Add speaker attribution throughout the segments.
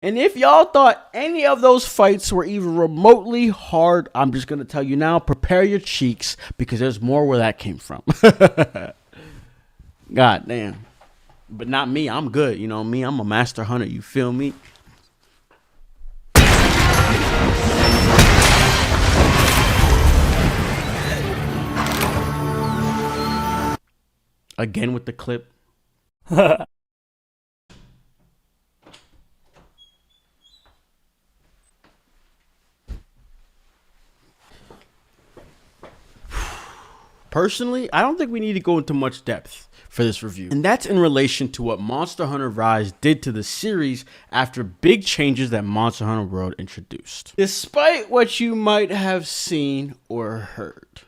Speaker 1: And if y'all thought any of those fights were even remotely hard, I'm just going to tell you now, prepare your cheeks because there's more where that came from. God damn. But not me. I'm good. You know me. I'm a master hunter. You feel me? Again with the clip. Personally, I don't think we need to go into much depth for this review. And that's in relation to what Monster Hunter Rise did to the series after big changes that Monster Hunter World introduced. Despite what you might have seen or heard,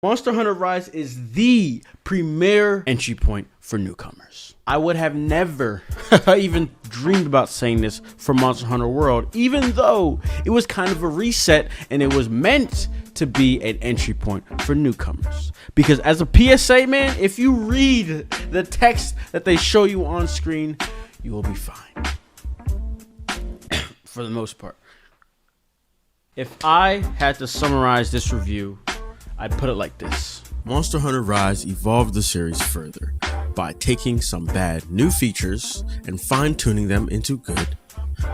Speaker 1: Monster Hunter Rise is the premier entry point for newcomers. I would have never even dreamed about saying this for Monster Hunter World, even though it was kind of a reset and it was meant to be an entry point for newcomers. Because as a PSA, man, if you read the text that they show you on screen, you will be fine. For the most part. If I had to summarize this review, I'd put it like this. Monster Hunter Rise evolved the series further by taking some bad new features and fine-tuning them into good,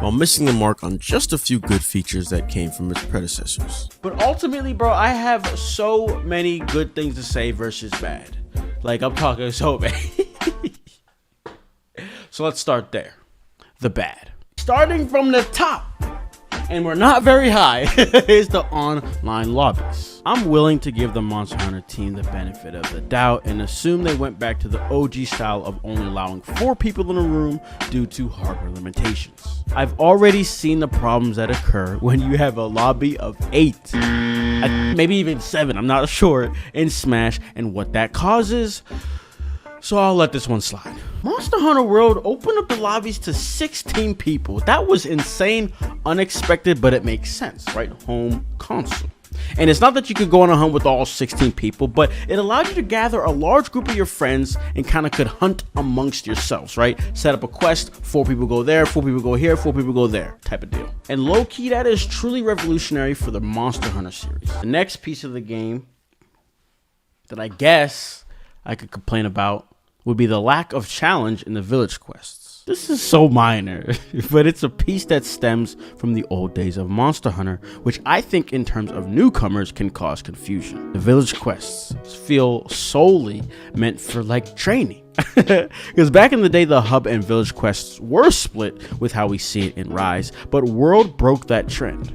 Speaker 1: while missing the mark on just a few good features that came from its predecessors. But ultimately, bro, I have so many good things to say versus bad. Like, I'm talking so bad. So let's start there. The bad. Starting from the top, and we're not very high, is the online lobbies. I'm willing to give the Monster Hunter team the benefit of the doubt and assume they went back to the OG style of only allowing 4 people in a room due to hardware limitations. I've already seen the problems that occur when you have a lobby of 8, maybe even 7, I'm not sure, in Smash and what that causes. So I'll let this one slide. Monster Hunter World opened up the lobbies to 16 people. That was insane, unexpected, but it makes sense, right? Home console. And it's not that you could go on a hunt with all 16 people, but it allowed you to gather a large group of your friends and kind of could hunt amongst yourselves, right? Set up a quest, 4 people go there, 4 people go here, 4 people go there, type of deal. And low-key, that is truly revolutionary for the Monster Hunter series. The next piece of the game that I guess I could complain about would be the lack of challenge in the village quests. This is so minor, but it's a piece that stems from the old days of Monster Hunter, which I think in terms of newcomers can cause confusion. The village quests feel solely meant for like training. Because back in the day, the hub and village quests were split with how we see it in Rise, but World broke that trend.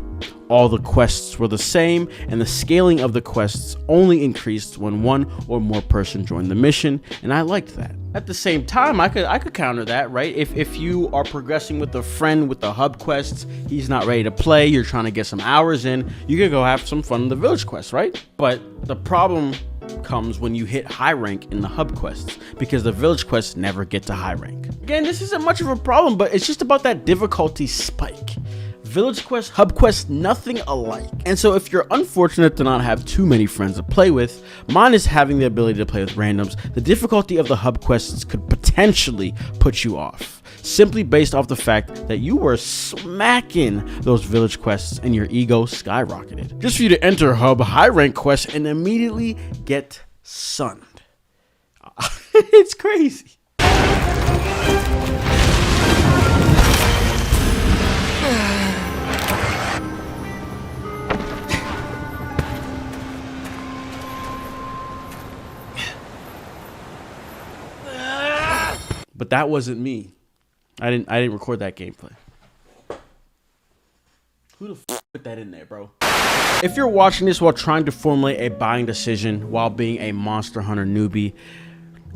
Speaker 1: All the quests were the same, and the scaling of the quests only increased when 1 or more person joined the mission, and I liked that. At the same time, I could counter that, right? If you are progressing with a friend with the hub quests, he's not ready to play, you're trying to get some hours in, you could go have some fun in the village quests, right? But the problem comes when you hit high rank in the hub quests, because the village quests never get to high rank. Again, this isn't much of a problem, but it's just about that difficulty spike. Village quest, hub quest, nothing alike. And so if you're unfortunate to not have too many friends to play with, mine is having the ability to play with randoms. The difficulty of the hub quests could potentially put you off, simply based off the fact that you were smacking those village quests and your ego skyrocketed. Just for you to enter hub high rank quests and immediately get sunned. It's crazy. But that wasn't me. I didn't record that gameplay. Who the f put that in there, bro? If you're watching this while trying to formulate a buying decision while being a Monster Hunter newbie,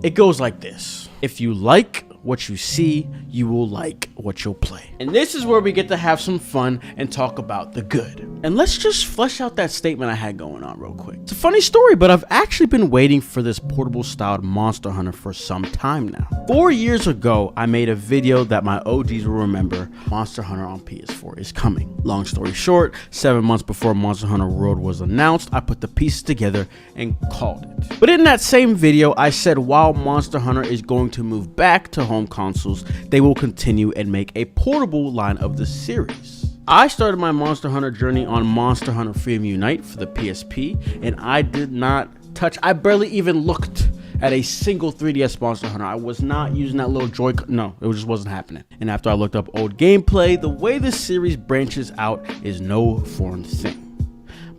Speaker 1: it goes like this. If you like what you see, you will like what you'll play. And this is where we get to have some fun and talk about the good. And let's just flesh out that statement I had going on real quick. It's a funny story, but I've actually been waiting for this portable styled Monster Hunter for some time now. 4 years ago, I made a video that my OGs will remember. Monster Hunter on PS4 is coming. Long story short, 7 months before Monster Hunter World was announced, I put the pieces together and called it. But in that same video, I said while Monster Hunter is going to move back to home consoles, they will continue and make a portable line of the series. I started my Monster Hunter journey on Monster Hunter Freedom Unite for the PSP, and I did not touch, I barely even looked at a single 3DS Monster Hunter. I was not using that little Joy-Con. No, it just wasn't happening. And after I looked up old gameplay, the way this series branches out is no foreign thing.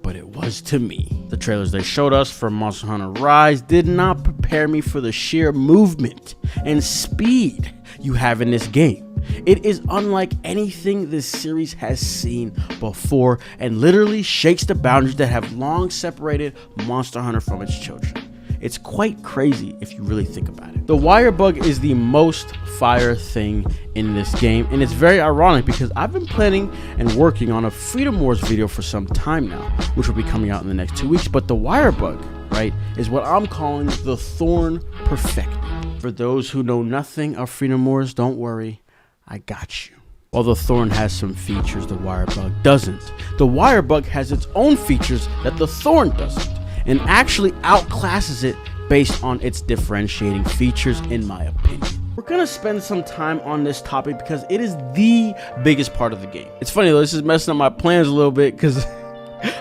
Speaker 1: But it was to me. The trailers they showed us for Monster Hunter Rise did not prepare me for the sheer movement and speed you have in this game. It is unlike anything this series has seen before and literally shakes the boundaries that have long separated Monster Hunter from its children. It's quite crazy if you really think about it. The Wirebug is the most fire thing in this game, and it's very ironic because I've been planning and working on a Freedom Wars video for some time now, which will be coming out in the next 2 weeks, but the Wirebug, right, is what I'm calling the Thorn Perfected. For those who know nothing of Freedom Wars, don't worry, I got you. While the Thorn has some features the Wirebug doesn't, the Wirebug has its own features that the Thorn doesn't, and actually outclasses it based on its differentiating features, in my opinion. We're gonna spend some time on this topic because it is the biggest part of the game. It's funny though, this is messing up my plans a little bit because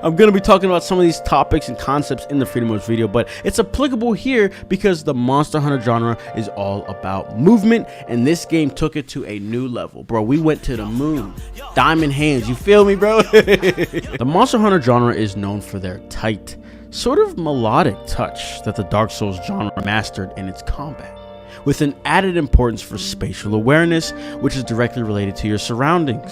Speaker 1: I'm gonna be talking about some of these topics and concepts in the Freedom Wars video, but it's applicable here because the Monster Hunter genre is all about movement, and this game took it to a new level. Bro, we went to the moon. Diamond hands, you feel me, bro? The Monster Hunter genre is known for their tight, sort of melodic touch that the Dark Souls genre mastered in its combat, with an added importance for spatial awareness, which is directly related to your surroundings.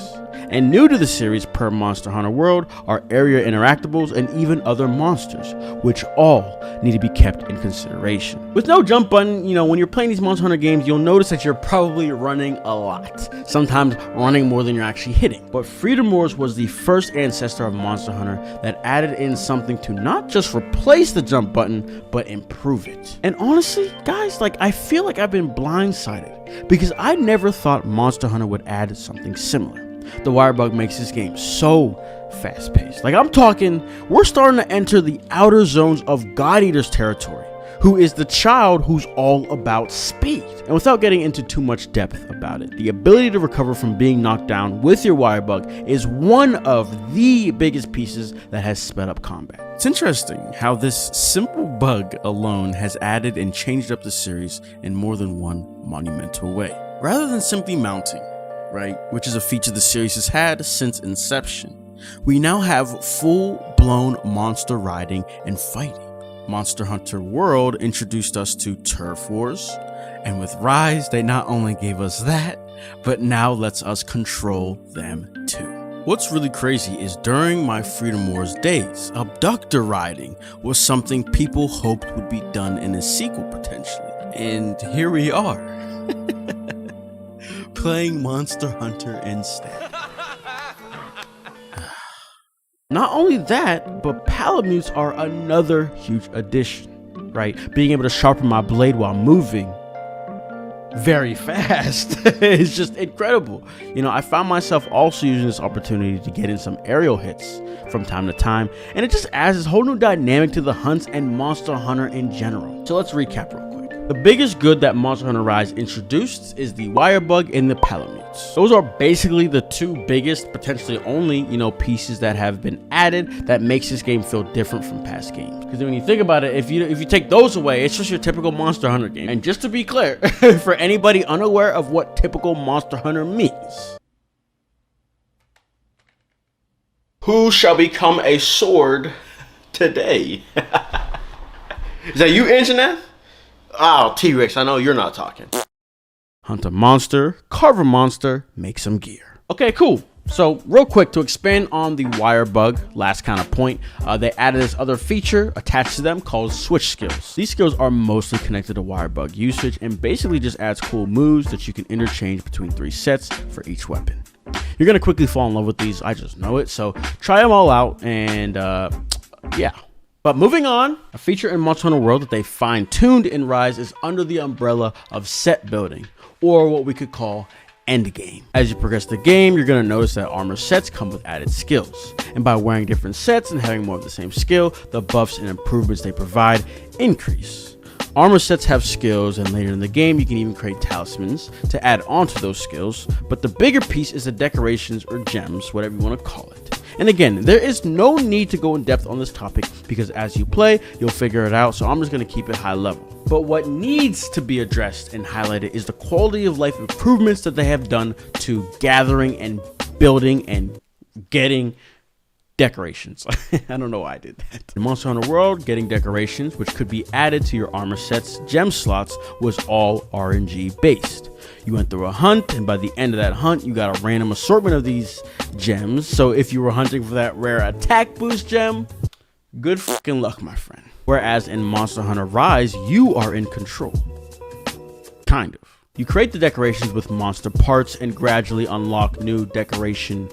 Speaker 1: And new to the series per Monster Hunter World are area interactables and even other monsters, which all need to be kept in consideration. With no jump button, you know, when you're playing these Monster Hunter games, you'll notice that you're probably running a lot, sometimes running more than you're actually hitting. But Freedom Wars was the first ancestor of Monster Hunter that added in something to not just replace the jump button, but improve it. And honestly, guys, like, I feel like I've been blindsided because I never thought Monster Hunter would add something similar. The Wirebug makes this game so fast-paced. Like, I'm talking, we're starting to enter the outer zones of God Eater's territory, who is the child who's all about speed. And without getting into too much depth about it, the ability to recover from being knocked down with your Wirebug is one of the biggest pieces that has sped up combat. It's interesting how this simple bug alone has added and changed up the series in more than one monumental way. Rather than simply mounting, right, which is a feature the series has had since inception, we now have full-blown monster riding and fighting. Monster Hunter World introduced us to Turf Wars, and with Rise, they not only gave us that, but now lets us control them too. What's really crazy is during my Freedom Wars days, abductor riding was something people hoped would be done in a sequel potentially, and here we are. Playing Monster Hunter instead. Not only that, but palamutes are another huge addition, right? Being able to sharpen my blade while moving very fast is just incredible. You know, I found myself also using this opportunity to get in some aerial hits from time to time, and it just adds this whole new dynamic to the hunts and Monster Hunter in general. So let's recap real quick. The biggest good that Monster Hunter Rise introduced is the Wirebug and the palamutes. Those are basically the two biggest, potentially only, you know, pieces that have been added that makes this game feel different from past games. Because when you think about it, if you take those away, it's just your typical Monster Hunter game. And just to be clear, for anybody unaware of what typical Monster Hunter means, who shall become a sword today? Is that you, Internet? Oh, T-Rex, I know you're not talking. Hunt a monster, carve a monster, make some gear. Okay, cool. So real quick, to expand on the Wirebug, last kind of point, they added this other feature attached to them called switch skills. These skills are mostly connected to Wirebug usage and basically just adds cool moves that you can interchange between 3 sets for each weapon. You're going to quickly fall in love with these, I just know it, so try them all out and yeah. But moving on, a feature in Monster Hunter World that they fine-tuned in Rise is under the umbrella of set building, or what we could call Endgame. As you progress the game, you're going to notice that armor sets come with added skills, and by wearing different sets and having more of the same skill, the buffs and improvements they provide increase. Armor sets have skills, and later in the game you can even create talismans to add on to those skills, but the bigger piece is the decorations or gems, whatever you want to call it. And again, there is no need to go in depth on this topic because as you play, you'll figure it out, so I'm just going to keep it high level. But what needs to be addressed and highlighted is the quality of life improvements that they have done to gathering and building and getting decorations. I don't know why I did that. In Monster Hunter World, getting decorations, which could be added to your armor sets, gem slots, was all RNG based. You went through a hunt, and by the end of that hunt, you got a random assortment of these gems. So if you were hunting for that rare attack boost gem, good fucking luck, my friend. Whereas in Monster Hunter Rise, you are in control. Kind of. You create the decorations with monster parts and gradually unlock new decoration,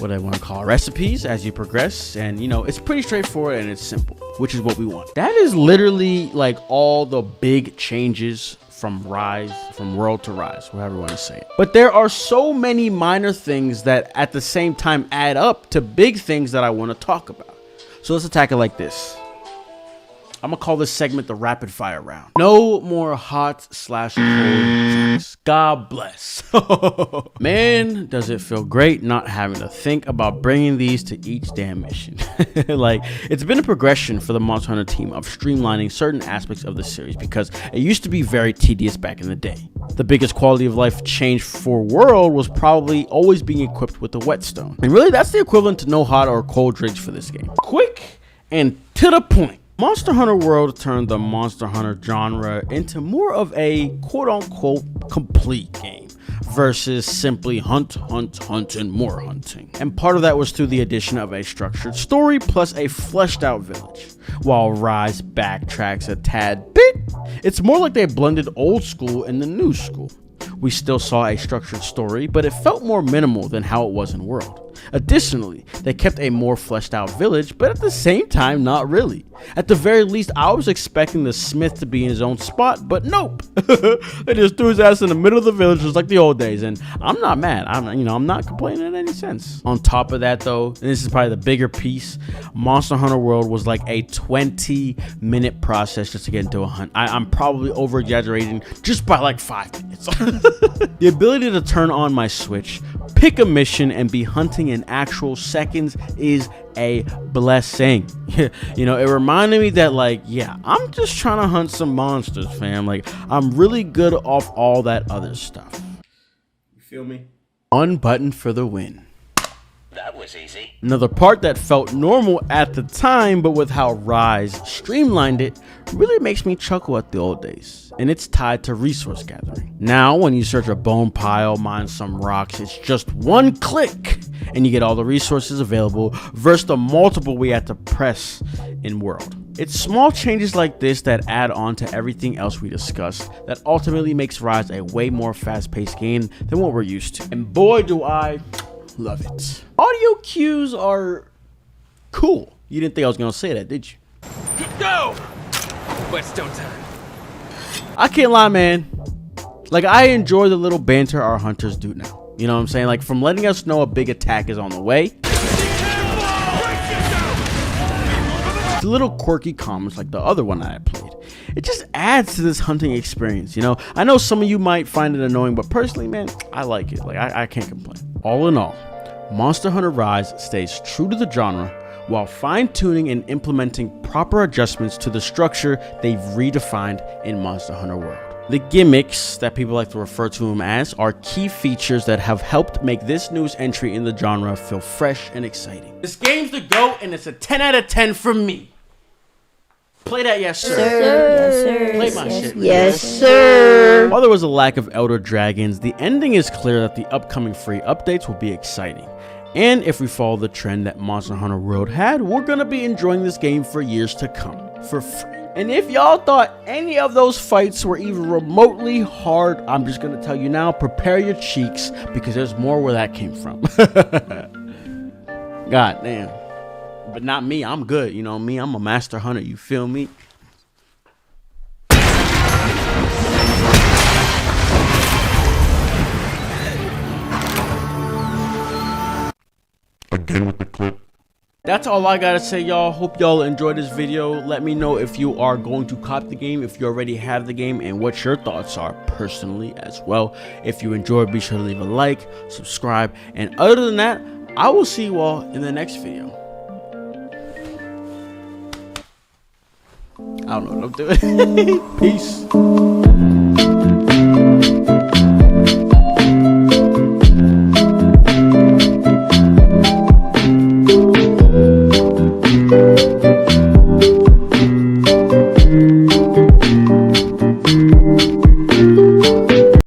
Speaker 1: what I want to call recipes as you progress. And you know, it's pretty straightforward and it's simple, which is what we want. That is literally like all the big changes from Rise, from World to Rise, whatever you want to say it. But there are so many minor things that at the same time add up to big things that I want to talk about. So let's attack it like this. I'm gonna call this segment the rapid fire round. No more hot/cold drinks. God bless. Man, does it feel great not having to think about bringing these to each damn mission. Like, it's been a progression for the Monster Hunter team of streamlining certain aspects of the series because it used to be very tedious back in the day. The biggest quality of life change for World was probably always being equipped with the whetstone. And really, that's the equivalent to no hot or cold drinks for this game. Quick and to the point. Monster Hunter World turned the Monster Hunter genre into more of a quote-unquote complete game versus simply hunt, and more hunting. And part of that was through the addition of a structured story plus a fleshed out village. While Rise backtracks a tad bit, it's more like they blended old school and the new school. We still saw a structured story, but it felt more minimal than how it was in World. Additionally, they kept a more fleshed out village, but at the same time, not really. At the very least, I was expecting the Smith to be in his own spot, but nope. They just threw his ass in the middle of the village just like the old days, and I'm not mad. I'm not complaining in any sense. On top of that though, and this is probably the bigger piece, Monster Hunter World was like a 20-minute process just to get into a hunt. I'm probably over exaggerating just by like 5 minutes. The ability to turn on my Switch, pick a mission, and be hunting in actual seconds is a blessing. You know, it reminded me that, like, yeah, I'm just trying to hunt some monsters, fam. Like, I'm really good off all that other stuff. You feel me? One button for the win.
Speaker 2: That was easy.
Speaker 1: Another part that felt normal at the time, but with how Rise streamlined it, really makes me chuckle at the old days. And it's tied to resource gathering. Now, when you search a bone pile, mine some rocks, it's just one click and you get all the resources available versus the multiple we had to press in World. It's small changes like this that add on to everything else we discussed that ultimately makes Rise a way more fast-paced game than what we're used to. And boy, do I love it. Audio cues are cool. You didn't think I was gonna say that, did you?
Speaker 2: Go! Whetstone time.
Speaker 1: I can't lie, man. Like, I enjoy the little banter our hunters do now. You know what I'm saying? Like, from letting us know a big attack is on the way, the little quirky comments like the other one I played. It just adds to this hunting experience, you know? I know some of you might find it annoying, but personally, man, I like it. Like, I can't complain. All in all, Monster Hunter Rise stays true to the genre while fine-tuning and implementing proper adjustments to the structure they've redefined in Monster Hunter World. The gimmicks that people like to refer to them as are key features that have helped make this newest entry in the genre feel fresh and exciting. This game's the GOAT, and it's a 10 out of 10 from me. Play that, yes sir.
Speaker 3: Yes, sir.
Speaker 1: Play my shit.
Speaker 3: Yes, sir.
Speaker 1: While there was a lack of Elder Dragons, the ending is clear that the upcoming free updates will be exciting. And if we follow the trend that Monster Hunter World had, we're gonna be enjoying this game for years to come, for free. And if y'all thought any of those fights were even remotely hard, I'm just gonna tell you now, prepare your cheeks, because there's more where that came from. God damn. But not me, I'm good, you know me, I'm a master hunter, you feel me?
Speaker 4: Again with the clip.
Speaker 1: That's all I gotta say, y'all. Hope y'all enjoyed this video. Let me know if you are going to cop the game, if you already have the game, and what your thoughts are personally as well. If you enjoyed, be sure to leave a like, subscribe, and other than that, I will see you all in the next video. I don't know what I'm doing. Peace.